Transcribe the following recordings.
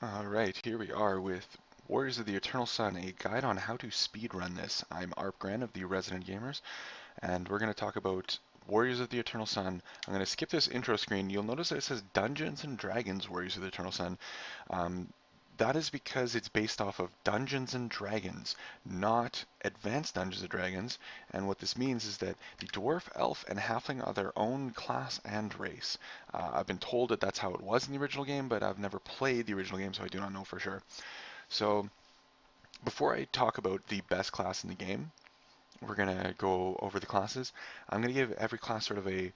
Alright, here we are with Warriors of the Eternal Sun, a guide on how to speedrun this. I'm Gren of the Resident Gamers, and we're going to talk about Warriors of the Eternal Sun. I'm going to skip this intro screen. You'll notice that it says Dungeons and Dragons Warriors of the Eternal Sun. Um, that is because it's based off of Dungeons and Dragons, not Advanced Dungeons and Dragons. And what this means is that the dwarf, elf, and halfling are their own class and race. I've been told that that's how it was in the original game, but I've never played the original game, so I do not know for sure. So before I talk about the best class in the game, we're going to go over the classes. I'm going to give every class sort of a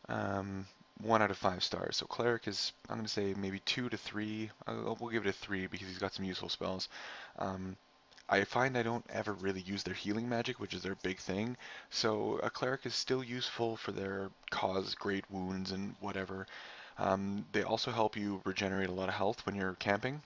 um, 1 out of 5 stars. So cleric is, I'm going to say maybe 2 to 3. We'll give it a 3 because he's got some useful spells. Um, I find I don't ever really use their healing magic, which is their big thing. So a cleric is still useful for their cause great wounds and whatever. They also help you regenerate a lot of health when you're camping,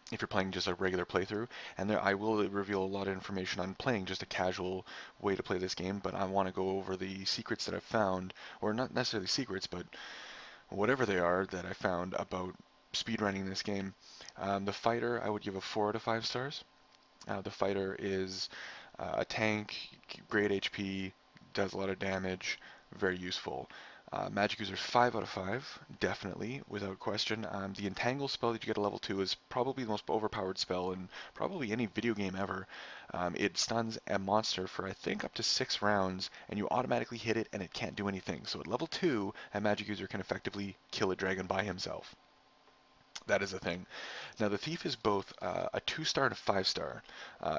if you're playing just a regular playthrough. And there, I will reveal a lot of information on playing just a casual way to play this game, but I want to go over the secrets that I've found, or not necessarily secrets, but whatever they are that I found about speedrunning this game. The fighter, I would give a 4 out of 5 stars. The fighter is a tank, great HP, does a lot of damage, very useful. Magic user 5 out of 5, definitely, without question. The Entangle spell that you get at level 2 is probably the most overpowered spell in probably any video game ever. It stuns a monster for I think up to 6 rounds, and you automatically hit it and it can't do anything. So at level 2, a magic user can effectively kill a dragon by himself. That is a thing. Now, the Thief is both a 2-star and a 5-star.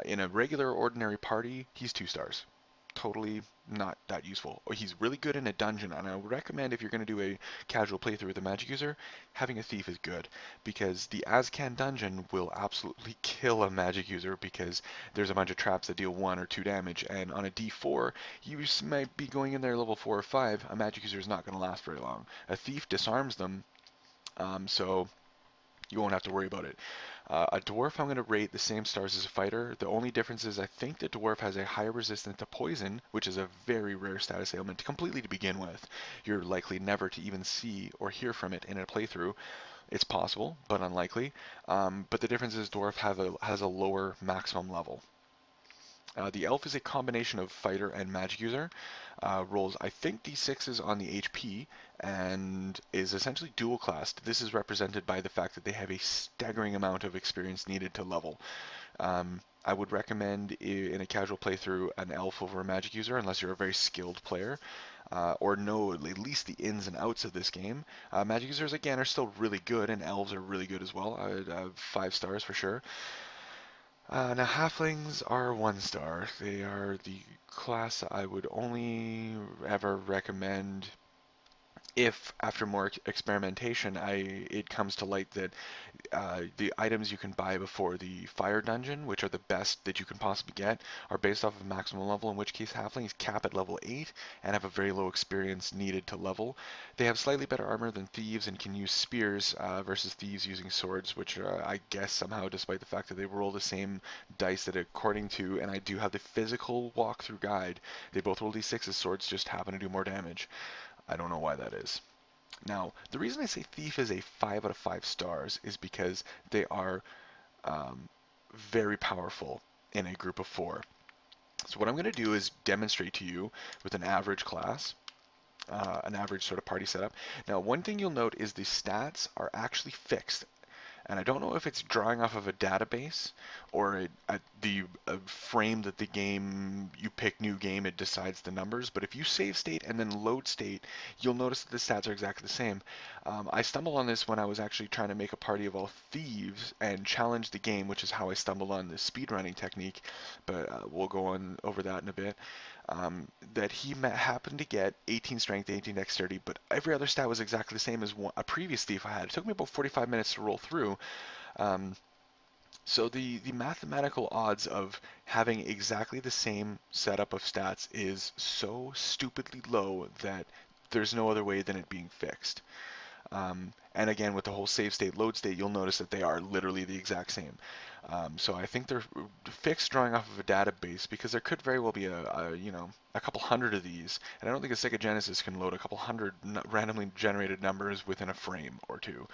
In a regular, ordinary party, he's 2 stars. Totally not that useful. Or he's really good in a dungeon, and I would recommend if you're going to do a casual playthrough with a magic user, having a Thief is good, because the Azcan dungeon will absolutely kill a magic user because there's a bunch of traps that deal 1 or 2 damage, and on a D4, you might be going in there level 4 or 5, a magic user is not going to last very long. A Thief disarms them, so you won't have to worry about it. A dwarf I'm going to rate the same stars as a fighter. The only difference is I think the dwarf has a higher resistance to poison, which is a very rare status ailment completely to begin with. You're likely never to even see or hear from it in a playthrough. It's possible, but unlikely. But the difference is dwarf has a lower maximum level. The elf is a combination of fighter and magic user. Rolls, I think, d6s on the HP and is essentially dual classed. This is represented by the fact that they have a staggering amount of experience needed to level. I would recommend in a casual playthrough an elf over a magic user unless you're a very skilled player. Or know at least the ins and outs of this game. Magic users again are still really good, and elves are really good as well. 5 stars for sure. Now, halflings are 1 star. They are the class I would only ever recommend if, after more experimentation, it comes to light that the items you can buy before the fire dungeon, which are the best that you can possibly get, are based off of maximum level, in which case halflings cap at level 8 and have a very low experience needed to level. They have slightly better armor than thieves and can use spears versus thieves using swords, which I guess somehow, despite the fact that they roll the same dice that according to, and I do have the physical walkthrough guide, they both roll d6 as swords just happen to do more damage. I don't know why that is. Now, the reason I say Thief is a 5 out of 5 stars is because they are um, very powerful in a group of 4. So what I'm going to do is demonstrate to you with an average class, an average sort of party setup. Now, one thing you'll note is the stats are actually fixed, and I don't know if it's drawing off of a database or a frame that the game, you pick new game, it decides the numbers. But if you save state and then load state, you'll notice that the stats are exactly the same. I stumbled on this when I was actually trying to make a party of all thieves and challenge the game, which is how I stumbled on the speedrunning technique. But we'll go on over that in a bit. That he happened to get 18 strength, 18 dexterity, but every other stat was exactly the same as a previous thief I had. It took me about 45 minutes to roll through. Um, so the mathematical odds of having exactly the same setup of stats is so stupidly low that there's no other way than it being fixed. And again, with the whole save state, load state, you'll notice that they are literally the exact same. So I think they're fixed drawing off of a database because there could very well be a couple hundred of these, and I don't think a Sega Genesis can load a couple hundred randomly generated numbers within a frame or two.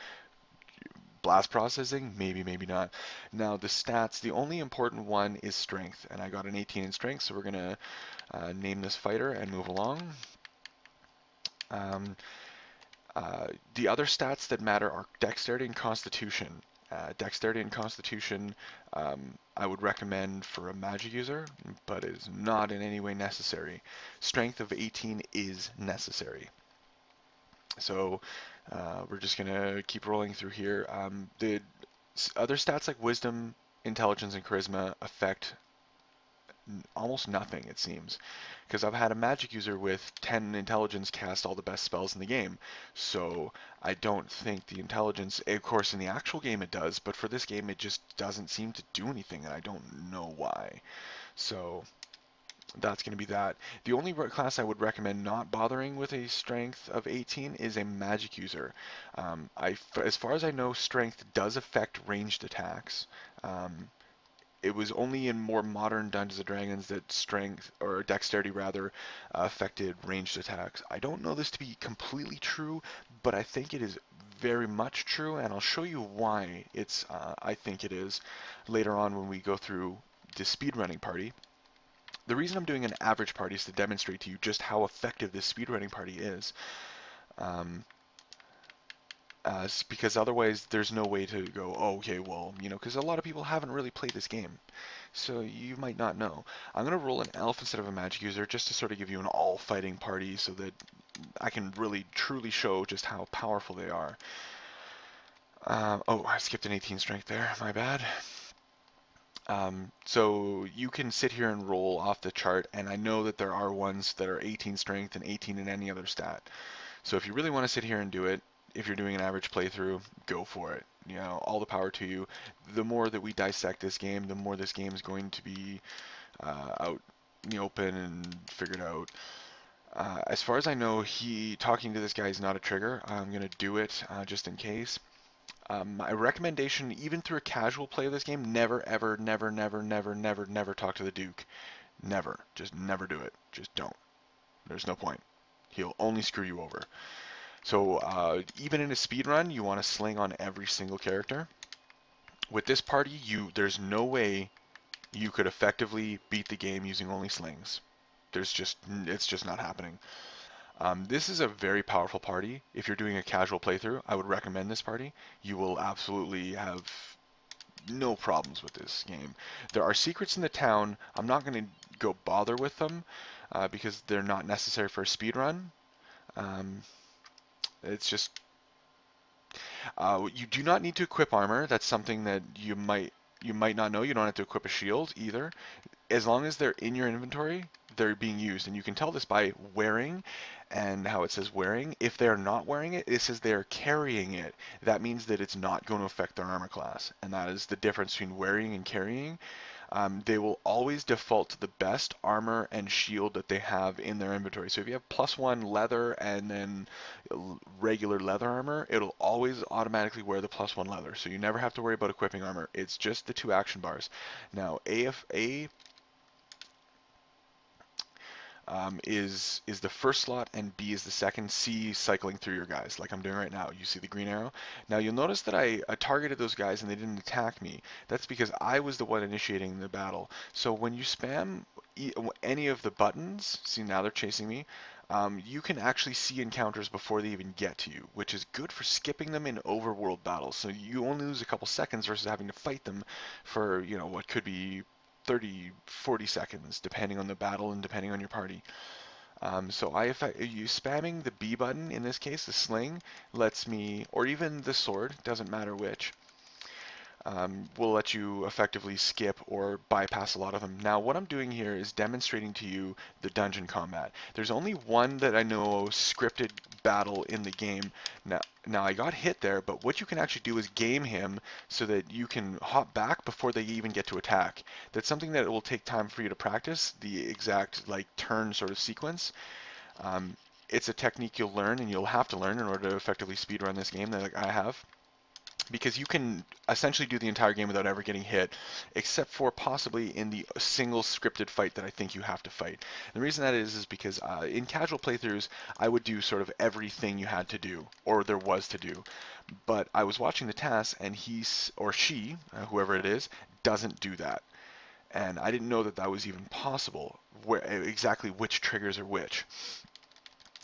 blast processing, maybe, maybe not. Now the stats, the only important one is strength, and I got an 18 in strength, so we're gonna name this fighter and move along. Um, the other stats that matter are dexterity and constitution. Dexterity and constitution I would recommend for a magic user, but is not in any way necessary. Strength of 18 is necessary. So we're just going to keep rolling through here. The other stats like wisdom, intelligence, and charisma affect almost nothing, it seems, because I've had a magic user with 10 intelligence cast all the best spells in the game. So I don't think the intelligence, of course in the actual game it does, but for this game it just doesn't seem to do anything, and I don't know why. So that's going to be that. The only class I would recommend not bothering with a strength of 18 is a magic user. As far as I know, strength does affect ranged attacks. It was only in more modern Dungeons and Dragons that strength, or dexterity rather, affected ranged attacks. I don't know this to be completely true, but I think it is very much true, and I'll show you why I think it is later on when we go through the speedrunning party. The reason I'm doing an average party is to demonstrate to you just how effective this speedrunning party is. Um, because otherwise there's no way to go, oh, okay, well, because a lot of people haven't really played this game. So you might not know. I'm going to roll an elf instead of a magic user just to sort of give you an all-fighting party so that I can really truly show just how powerful they are. Oh, I skipped an 18 strength there. My bad. So you can sit here and roll off the chart, and I know that there are ones that are 18 strength and 18 in any other stat. So if you really want to sit here and do it, if you're doing an average playthrough, go for it. All the power to you. The more that we dissect this game, the more this game is going to be out in the open and figured out. As far as I know, talking to this guy is not a trigger. I'm going to do it just in case. My recommendation, even through a casual play of this game, never, ever, never, never, never, never, never talk to the Duke. Never. Just never do it. Just don't. There's no point. He'll only screw you over. So even in a speed run, you want to sling on every single character. With this party, there's no way you could effectively beat the game using only slings. It's just not happening. This is a very powerful party. If you're doing a casual playthrough, I would recommend this party. You will absolutely have no problems with this game. There are secrets in the town. I'm not going to go bother with them because they're not necessary for a speed run. It's just you do not need to equip armor. That's something that you might not know. You don't have to equip a shield either. As long as they're in your inventory, they're being used, and you can tell this by wearing and how it says wearing. If they're not wearing it, it says they're carrying it. That means that it's not going to affect their armor class, and that is the difference between wearing and carrying. They will always default to the best armor and shield that they have in their inventory. So if you have +1 leather and then regular leather armor, it'll always automatically wear the +1 leather. So you never have to worry about equipping armor. It's just the 2 action bars. Now, A is the first slot and B is the second. C cycling through your guys like I'm doing right now. You see the green arrow? Now you'll notice that I targeted those guys and they didn't attack me. That's because I was the one initiating the battle. So when you spam any of the buttons, see now they're chasing me, you can actually see encounters before they even get to you, which is good for skipping them in overworld battles. So you only lose a couple seconds versus having to fight them for, what could be 30, 40 seconds, depending on the battle and depending on your party. So you spamming the B button, in this case, the sling, lets me, or even the sword, doesn't matter which, will let you effectively skip or bypass a lot of them. Now, what I'm doing here is demonstrating to you the dungeon combat. There's only one that I know scripted battle in the game. Now I got hit there, but what you can actually do is game him so that you can hop back before they even get to attack. That's something that it will take time for you to practice, the exact turn sort of sequence. It's a technique you'll learn and you'll have to learn in order to effectively speedrun this game that I have. because you can essentially do the entire game without ever getting hit, except for possibly in the single scripted fight that I think you have to fight. And the reason that is because in casual playthroughs, I would do sort of everything you had to do, or there was to do. But I was watching the task, and he's or she, whoever it is, doesn't do that. And I didn't know that that was even possible, where exactly which triggers are which.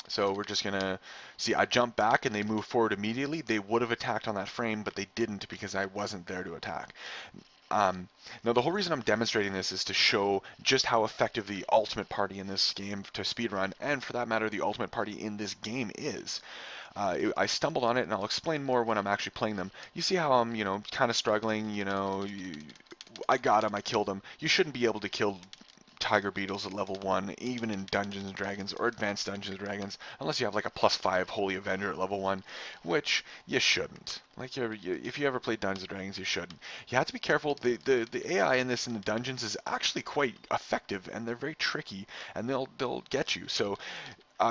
So we're just gonna see, I jump back and they move forward immediately. They would have attacked on that frame, but they didn't because I wasn't there to attack. Um, Now, the whole reason I'm demonstrating this is to show just how effective the ultimate party in this game to speedrun, and for that matter, the ultimate party in this game is. I stumbled on it, and I'll explain more when I'm actually playing them. You see how I'm, kind of struggling, I got him, I killed him. You shouldn't be able to kill tiger beetles at level 1, even in Dungeons and Dragons or Advanced Dungeons and Dragons, unless you have like a +5 Holy Avenger at level 1, which you shouldn't. Like if you ever played Dungeons and Dragons, you shouldn't. You have to be careful. The AI in this in the dungeons is actually quite effective, and they're very tricky, and they'll get you. So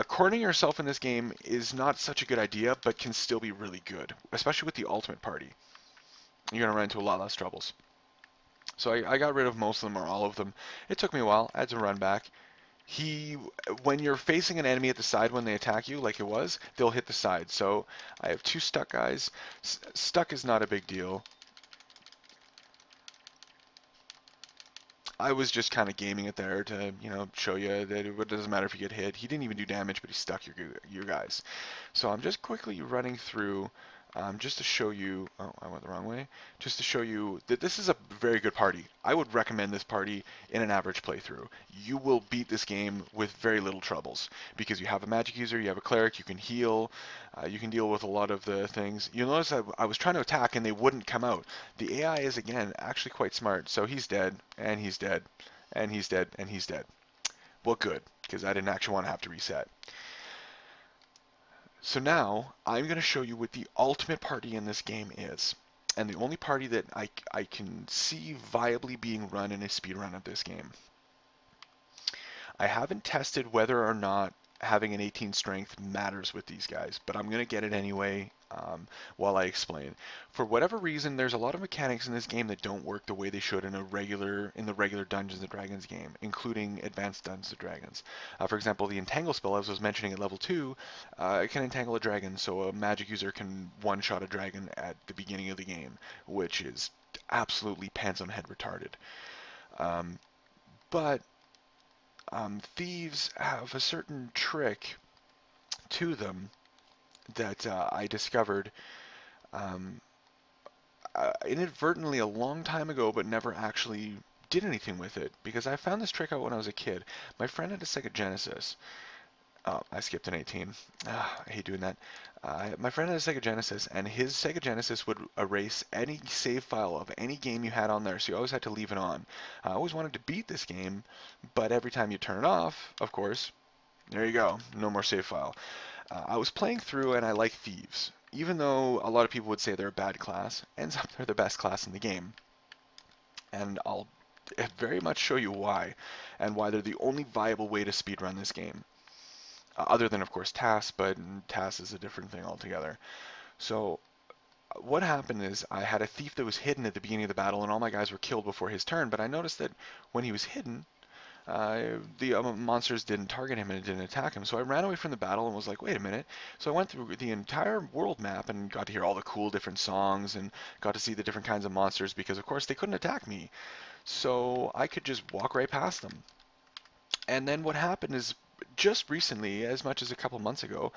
cornering yourself in this game is not such a good idea, but can still be really good, especially with the ultimate party. You're gonna run into a lot less troubles. So I got rid of most of them or all of them. It took me a while. I had to run back. He, when you're facing an enemy at the side when they attack you, like it was, they'll hit the side. So I have two stuck guys. Stuck is not a big deal. I was just kind of gaming it there to, show you that it doesn't matter if you get hit. He didn't even do damage, but he stuck your guys. So I'm just quickly running through just to show you. Oh, I went the wrong way. Just to show you that this is a very good party. I would recommend this party in an average playthrough. You will beat this game with very little troubles because you have a magic user, you have a cleric, you can heal, you can deal with a lot of the things. You'll notice I was trying to attack and they wouldn't come out. The AI is, again, actually quite smart. So he's dead, and he's dead, and he's dead, and he's dead. Well, good, because I didn't actually want to have to reset. So now I'm going to show you what the ultimate party in this game is. And the only party that I can see viably being run in a speedrun of this game. I haven't tested whether or not having an 18 strength matters with these guys, but I'm going to get it anyway while I explain. For whatever reason, there's a lot of mechanics in this game that don't work the way they should in the regular Dungeons and Dragons game, including Advanced Dungeons and Dragons. For example, the Entangle spell, as I was mentioning at level 2, it can entangle a dragon, so a magic user can one-shot a dragon at the beginning of the game, which is absolutely pants on head retarded. But thieves have a certain trick to them that I discovered um, inadvertently a long time ago, but never actually did anything with it because I found this trick out when I was a kid. My friend had a Sega Genesis. Oh, I skipped an 18. I hate doing that. My friend had a Sega Genesis, and his Sega Genesis would erase any save file of any game you had on there, so you always had to leave it on. I always wanted to beat this game, but every time you turn it off, of course, there you go, no more save file. I was playing through, and I like thieves. Even though a lot of people would say they're a bad class, ends up they're the best class in the game. And I'll very much show you why, and why they're the only viable way to speedrun this game. Other than, of course, TAS, but TAS is a different thing altogether. So what happened is I had a thief that was hidden at the beginning of the battle, and all my guys were killed before his turn, but I noticed that when he was hidden, the monsters didn't target him and didn't attack him. So I ran away from the battle and was like, wait a minute. So I went through the entire world map and got to hear all the cool different songs and got to see the different kinds of monsters because, of course, they couldn't attack me. So I could just walk right past them. And then what happened is just recently, as much as a couple months ago,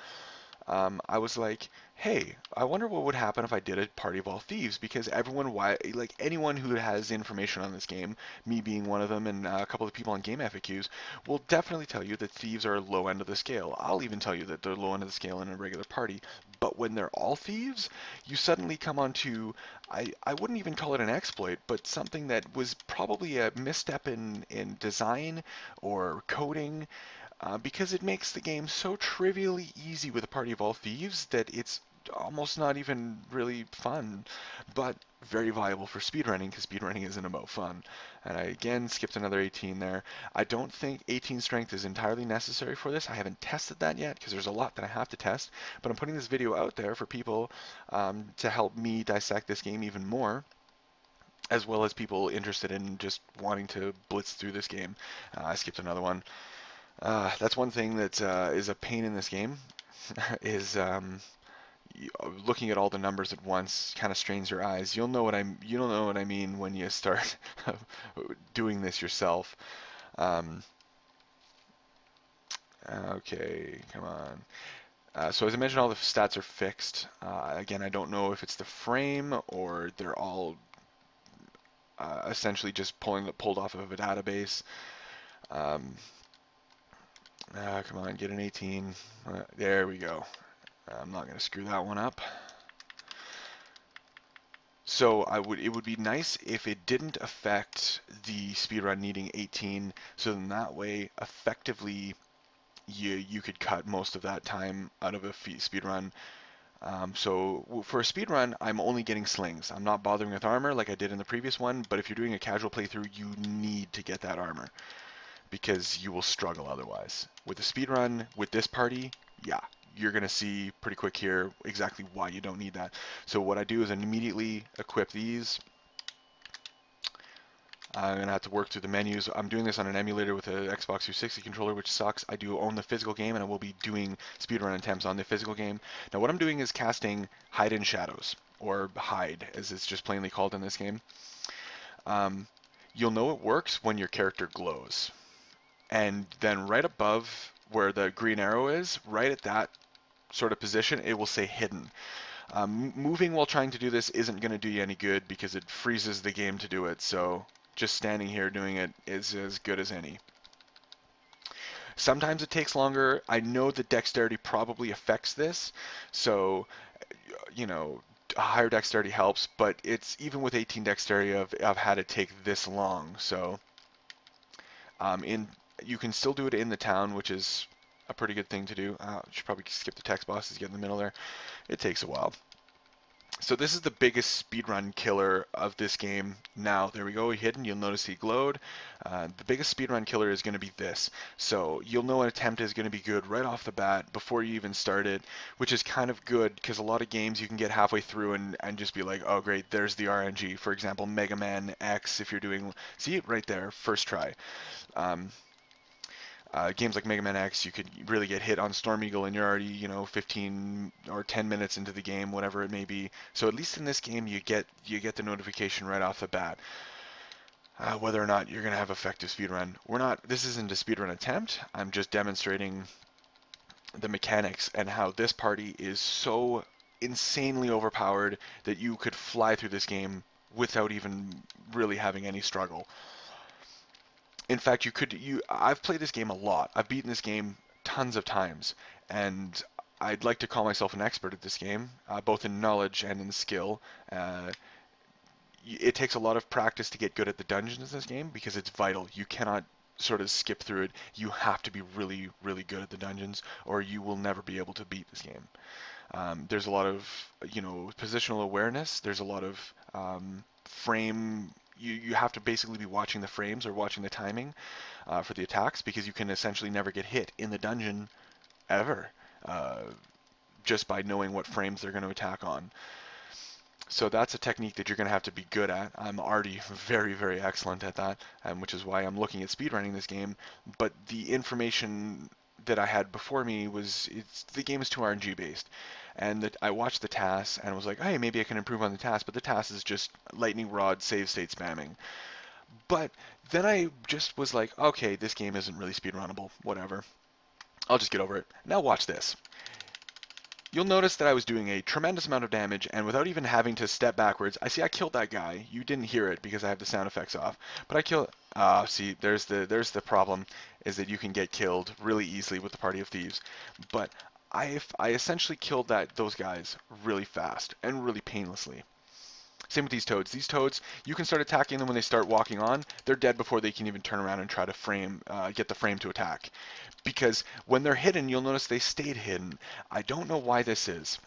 I was like, hey, I wonder what would happen if I did a party of all thieves, because everyone, like anyone who has information on this game, me being one of them and a couple of people on Game FAQs, will definitely tell you that thieves are low end of the scale. I'll even tell you that they're low end of the scale in a regular party. But when they're all thieves, you suddenly come onto, I wouldn't even call it an exploit, but something that was probably a misstep in design or coding, because it makes the game so trivially easy with a party of all thieves that it's almost not even really fun, but very viable for speedrunning because speedrunning isn't about fun. And I again skipped another 18 there. I don't think 18 strength is entirely necessary for this. I haven't tested that yet because there's a lot that I have to test, but I'm putting this video out there for people to help me dissect this game even more, as well as people interested in just wanting to blitz through this game. I skipped another one. That's one thing that is a pain in this game, is looking at all the numbers at once kind of strains your eyes. You'll know what I mean when you start doing this yourself. Um, okay, come on. So as I mentioned, all the stats are fixed. Again, I don't know if it's the frame or they're all essentially just pulled off of a database. Um, come on, get an 18. There we go. I'm not going to screw that one up. So it would be nice if it didn't affect the speedrun needing 18, so then that way effectively you could cut most of that time out of a speedrun. So for a speedrun, I'm only getting slings. I'm not bothering with armor like I did in the previous one, but if you're doing a casual playthrough, you need to get that armor because you will struggle otherwise. With the speedrun, with this party, yeah, you're going to see pretty quick here exactly why you don't need that. So what I do is immediately equip these. I'm going to have to work through the menus. I'm doing this on an emulator with an Xbox 360 controller, which sucks. I do own the physical game, and I will be doing speedrun attempts on the physical game. Now what I'm doing is casting Hide in Shadows, or Hide, as it's just plainly called in this game. You'll know it works when your character glows. And then right above where the green arrow is, right at that sort of position, it will say hidden. Moving while trying to do this isn't going to do you any good because it freezes the game to do it, so just standing here doing it is as good as any. Sometimes it takes longer. I know that dexterity probably affects this, so you know, a higher dexterity helps, but it's even with 18 dexterity, I've had it take this long, so in you can still do it in the town, which is a pretty good thing to do. Should probably skip the text boxes, get in the middle there. It takes a while. So this is the biggest speedrun killer of this game. Now, there we go, hidden, you'll notice he glowed. The biggest speedrun killer is going to be this. So you'll know an attempt is going to be good right off the bat before you even start it, which is kind of good because a lot of games you can get halfway through and just be like, oh great, there's the RNG. For example, Mega Man X, if you're doing, see it right there, first try. Games like Mega Man X, you could really get hit on Storm Eagle and you're already, 15 or 10 minutes into the game, whatever it may be. So at least in this game, you get the notification right off the bat. Whether or not you're going to have effective speedrun. This isn't a speedrun attempt. I'm just demonstrating the mechanics and how this party is so insanely overpowered that you could fly through this game without even really having any struggle. In fact, I've played this game a lot. I've beaten this game tons of times, and I'd like to call myself an expert at this game, both in knowledge and in skill. It takes a lot of practice to get good at the dungeons in this game because it's vital. You cannot sort of skip through it. You have to be really, really good at the dungeons, or you will never be able to beat this game. There's a lot of, positional awareness. There's a lot of frame. You have to basically be watching the frames or watching the timing for the attacks because you can essentially never get hit in the dungeon ever just by knowing what frames they're going to attack on. So that's a technique that you're going to have to be good at. I'm already very, very excellent at that, which is why I'm looking at speedrunning this game. But the information that I had before me was the game is too RNG based. And I watched the tasks and was like, hey, maybe I can improve on the task, but the task is just lightning rod save state spamming. But then I just was like, okay, this game isn't really speedrunnable, whatever. I'll just get over it. Now watch this. You'll notice that I was doing a tremendous amount of damage, and without even having to step backwards, I killed that guy. You didn't hear it because I have the sound effects off, but I killed. See, there's the problem, is that you can get killed really easily with the Party of Thieves. But I essentially killed those guys really fast and really painlessly. Same with these toads. These toads, you can start attacking them when they start walking on. They're dead before they can even turn around and try to get the frame to attack. Because when they're hidden, you'll notice they stayed hidden. I don't know why this is.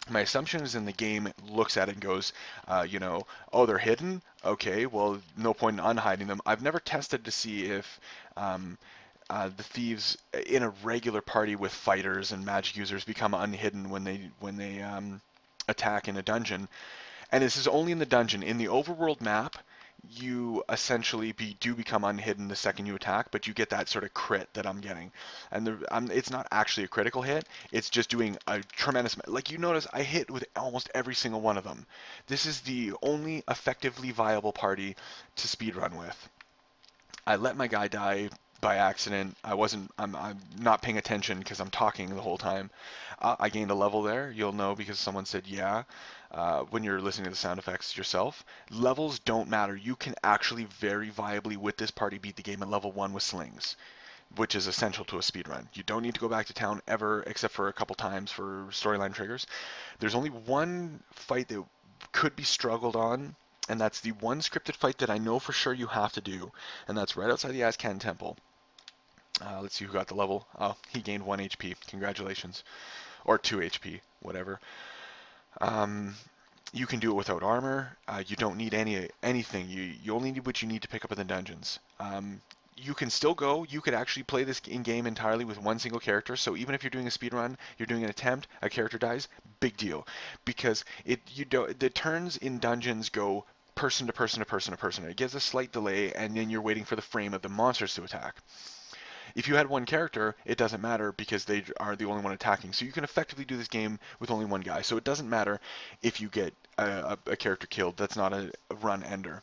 My assumption is in the game looks at it and goes, oh, they're hidden? Okay, well, no point in unhiding them. I've never tested to see if um, the thieves in a regular party with fighters and magic users become unhidden when they attack in a dungeon. And this is only in the dungeon. In the overworld map, you essentially do become unhidden the second you attack, but you get that sort of crit that I'm getting. And it's not actually a critical hit. It's just doing a tremendous amount. Like you notice, I hit with almost every single one of them. This is the only effectively viable party to speedrun with. I let my guy die by accident. I'm not paying attention because I'm talking the whole time. I gained a level there. You'll know because someone said yeah when you're listening to the sound effects yourself. Levels don't matter. You can actually very viably with this party beat the game at level 1 with slings, which is essential to a speed run. You don't need to go back to town ever except for a couple times for storyline triggers. There's only one fight that could be struggled on, and that's the one scripted fight that I know for sure you have to do, and that's right outside the Azcan Temple. Let's see who got the level. Oh, he gained 1 HP. Congratulations. Or 2 HP, whatever. Um, you can do it without armor. You don't need anything. You only need what you need to pick up in the dungeons. You can still go. You could actually play this in game entirely with one single character. So even if you're doing a speed run, you're doing an attempt, a character dies, big deal, because the turns in dungeons go person to person to person to person. It gives a slight delay, and then you're waiting for the frame of the monsters to attack. If you had one character, it doesn't matter because they are the only one attacking. So you can effectively do this game with only one guy. So it doesn't matter if you get a character killed. That's not a run ender.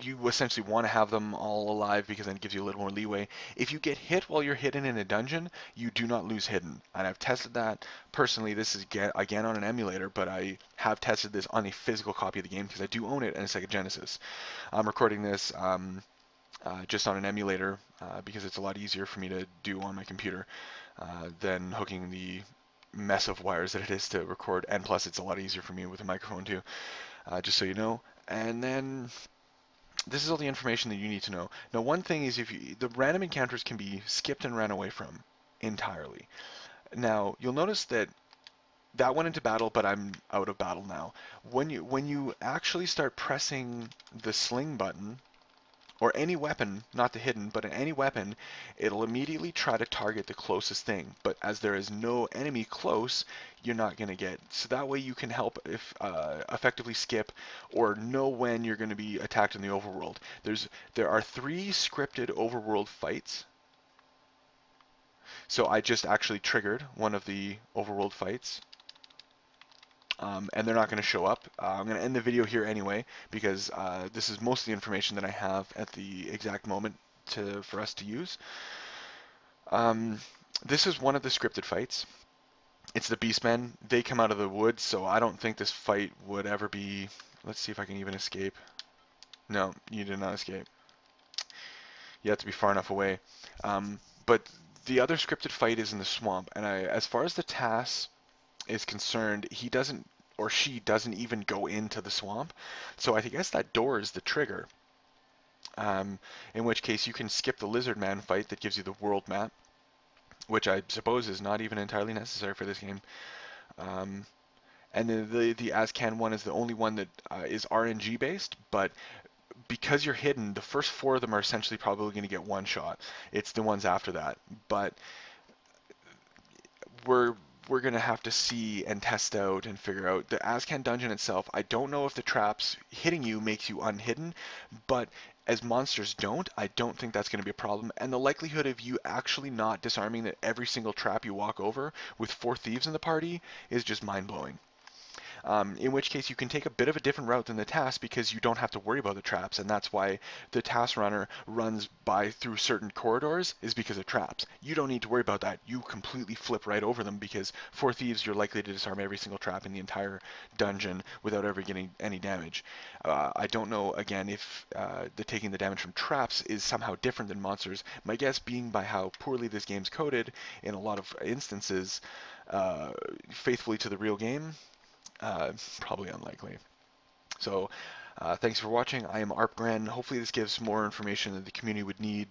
You essentially want to have them all alive because then it gives you a little more leeway. If you get hit while you're hidden in a dungeon, you do not lose hidden. And I've tested that personally. This is again on an emulator, but I have tested this on a physical copy of the game because I do own it and it's like a Genesis. I'm recording this just on an emulator because it's a lot easier for me to do on my computer than hooking the mess of wires that it is to record, and plus it's a lot easier for me with a microphone too, just so you know. And then this is all the information that you need to know. Now, one thing is the random encounters can be skipped and ran away from entirely. Now, you'll notice that that went into battle, but I'm out of battle now. When you actually start pressing the sling button, or any weapon, not the hidden, but any weapon, it'll immediately try to target the closest thing. But as there is no enemy close, you're not going to get. So that way you can help if effectively skip or know when you're going to be attacked in the overworld. There are 3 scripted overworld fights. So I just actually triggered one of the overworld fights. And they're not going to show up. I'm going to end the video here anyway because this is most of the information that I have at the exact moment for us to use. This is one of the scripted fights. It's the Beastmen. They come out of the woods, so I don't think this fight would ever be... Let's see if I can even escape. No, you did not escape. You have to be far enough away. But the other scripted fight is in the swamp, and as far as the TAS is concerned, he doesn't, or she doesn't even go into the swamp. So I guess that door is the trigger. In which case you can skip the lizard man fight that gives you the world map, which I suppose is not even entirely necessary for this game. And then the Azcan one is the only one that is RNG based, but because you're hidden, the first 4 of them are essentially probably going to get one shot. It's the ones after that, but we're going to have to see and test out and figure out. The Azcan dungeon itself, I don't know if the traps hitting you makes you unhidden, but as monsters don't, I don't think that's going to be a problem. And the likelihood of you actually not disarming every single trap you walk over with 4 thieves in the party is just mind-blowing. In which case you can take a bit of a different route than the task because you don't have to worry about the traps, and that's why the task runner runs through certain corridors is because of traps. You don't need to worry about that. You completely flip right over them because 4 thieves you're likely to disarm every single trap in the entire dungeon without ever getting any damage. I don't know again if taking the damage from traps is somehow different than monsters. My guess being by how poorly this game's coded in a lot of instances, faithfully to the real game, probably unlikely. So thanks for watching. I am Gren. Hopefully this gives more information that the community would need